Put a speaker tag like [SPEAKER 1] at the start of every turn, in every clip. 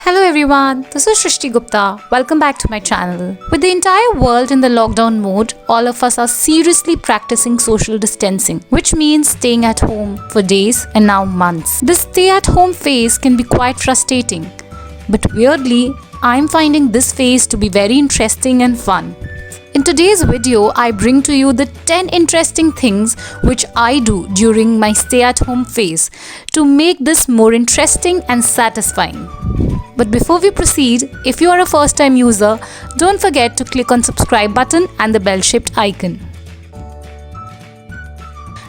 [SPEAKER 1] Hello everyone, this is Shrishti Gupta. Welcome back to my channel. With the entire world in the lockdown mode, all of us are seriously practicing social distancing, which means staying at home for days and now months. This stay at home phase can be quite frustrating, but weirdly, I'm finding this phase to be very interesting and fun. In today's video, I bring to you the 10 interesting things which I do during my stay at home phase to make this more interesting and satisfying. But before we proceed, if you are a first time user, don't forget to click on subscribe button and the bell shaped icon.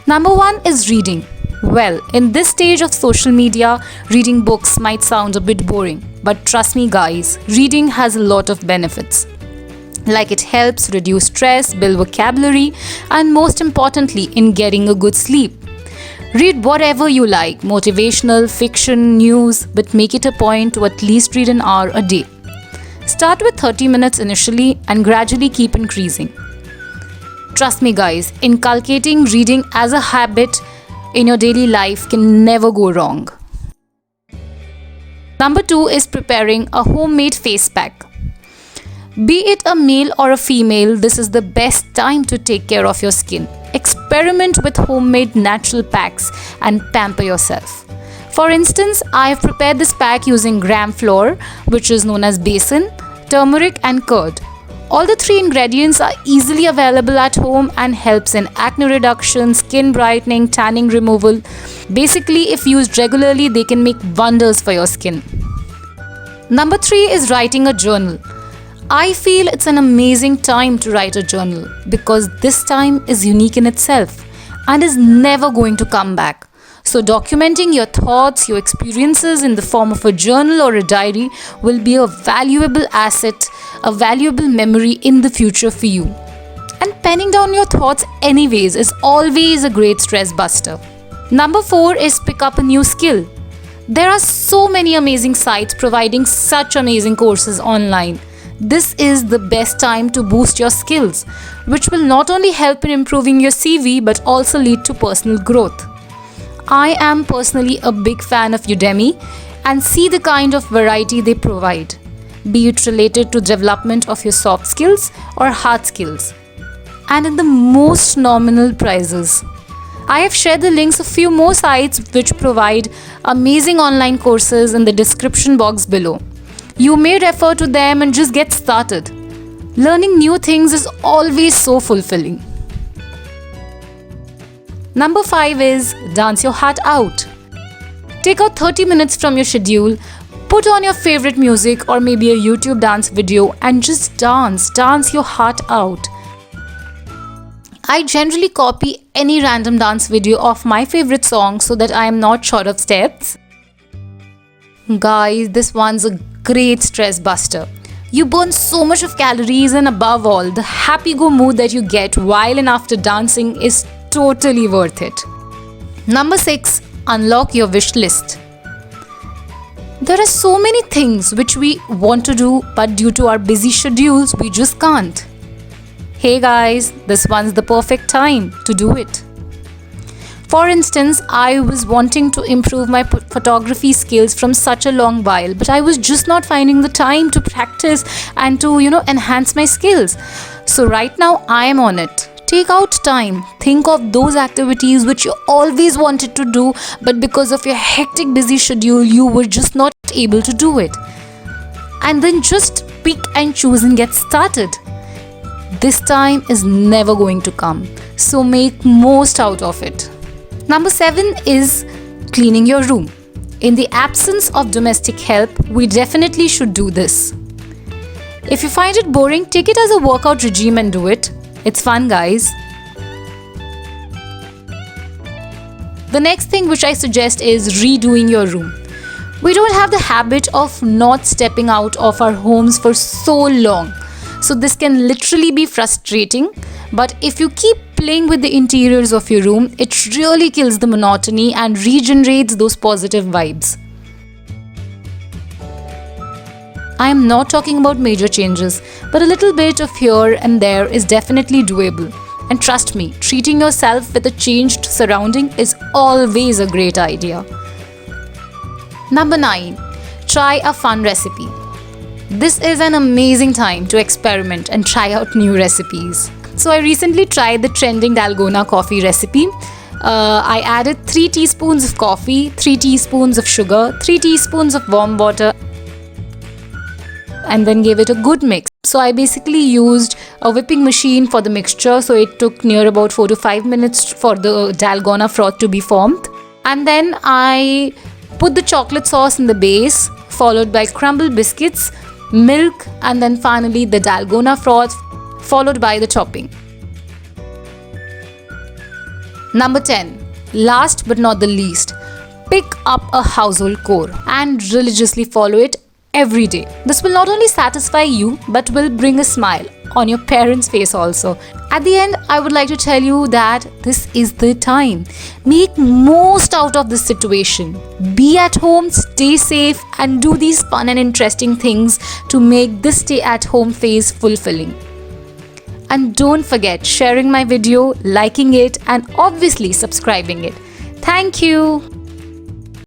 [SPEAKER 1] Number 1 is reading. Well, in this stage of social media, reading books might sound a bit boring, but trust me guys, reading has a lot of benefits. Like it helps reduce stress, build vocabulary, and most importantly, in getting a good sleep. Read whatever you like, motivational, fiction, news, but make it a point to at least read an hour a day. Start with 30 minutes initially and gradually keep increasing. Trust me guys, inculcating reading as a habit in your daily life can never go wrong. Number 2 is preparing a homemade face pack. Be it a male or a female, this is the best time to take care of your skin. Experiment with homemade natural packs and pamper yourself. For instance, I have prepared this pack using gram flour, which is known as besan, turmeric and curd. All the 3 ingredients are easily available at home and helps in acne reduction, skin brightening, tanning removal. Basically, if used regularly, they can make wonders for your skin. Number 3 is writing a journal. I feel it's an amazing time to write a journal because this time is unique in itself and is never going to come back. So documenting your thoughts, your experiences in the form of a journal or a diary will be a valuable asset, a valuable memory in the future for you. And penning down your thoughts anyways is always a great stress buster. Number 4 is pick up a new skill. There are so many amazing sites providing such amazing courses online. This is the best time to boost your skills, which will not only help in improving your CV but also lead to personal growth. I am personally a big fan of Udemy and see the kind of variety they provide, be it related to development of your soft skills or hard skills, and at the most nominal prices. I have shared the links of few more sites which provide amazing online courses in the description box below. You may refer to them and just get started. Learning new things is always so fulfilling. Number 5 is dance your heart out. Take out 30 minutes from your schedule, put on your favorite music or maybe a YouTube dance video and just dance your heart out. I generally copy any random dance video of my favorite song so that I am not short of steps. Guys, this one's a great stress buster. You burn so much of calories and above all, the happy-go mood that you get while and after dancing is totally worth it. Number 6, unlock your wish list. There are so many things which we want to do but due to our busy schedules, we just can't. Hey guys, this one's the perfect time to do it. For instance, I was wanting to improve my photography skills from such a long while, but I was just not finding the time to practice and to, enhance my skills. So right now I am on it. Take out time. Think of those activities which you always wanted to do, but because of your hectic busy schedule, you were just not able to do it. And then just pick and choose and get started. This time is never going to come, so make most out of it. Number 7 is cleaning your room. In the absence of domestic help, we definitely should do this. If you find it boring, take it as a workout regime and do it. It's fun, guys. The next thing which I suggest is redoing your room. We don't have the habit of not stepping out of our homes for so long. So this can literally be frustrating. But if you keep playing with the interiors of your room, it really kills the monotony and regenerates those positive vibes. I am not talking about major changes, but a little bit of here and there is definitely doable. And trust me, treating yourself with a changed surrounding is always a great idea. Number 9. try a fun recipe. This is an amazing time to experiment and try out new recipes. So I recently tried the trending Dalgona coffee recipe. I added 3 teaspoons of coffee, 3 teaspoons of sugar, 3 teaspoons of warm water, and then gave it a good mix. So I basically used a whipping machine for the mixture, so it took near about 4 to 5 minutes for the Dalgona froth to be formed. And then I put the chocolate sauce in the base, followed by crumbled biscuits, milk, and then finally the Dalgona froth, followed by the topping. Number 10. Last but not the least, pick up a household core and religiously follow it every day. This will not only satisfy you but will bring a smile on your parents' face also. At the end, I would like to tell you that this is the time. Make most out of this situation. Be at home, stay safe, and do these fun and interesting things to make this stay at home phase fulfilling. And don't forget sharing my video, liking it, and obviously subscribing it. Thank you.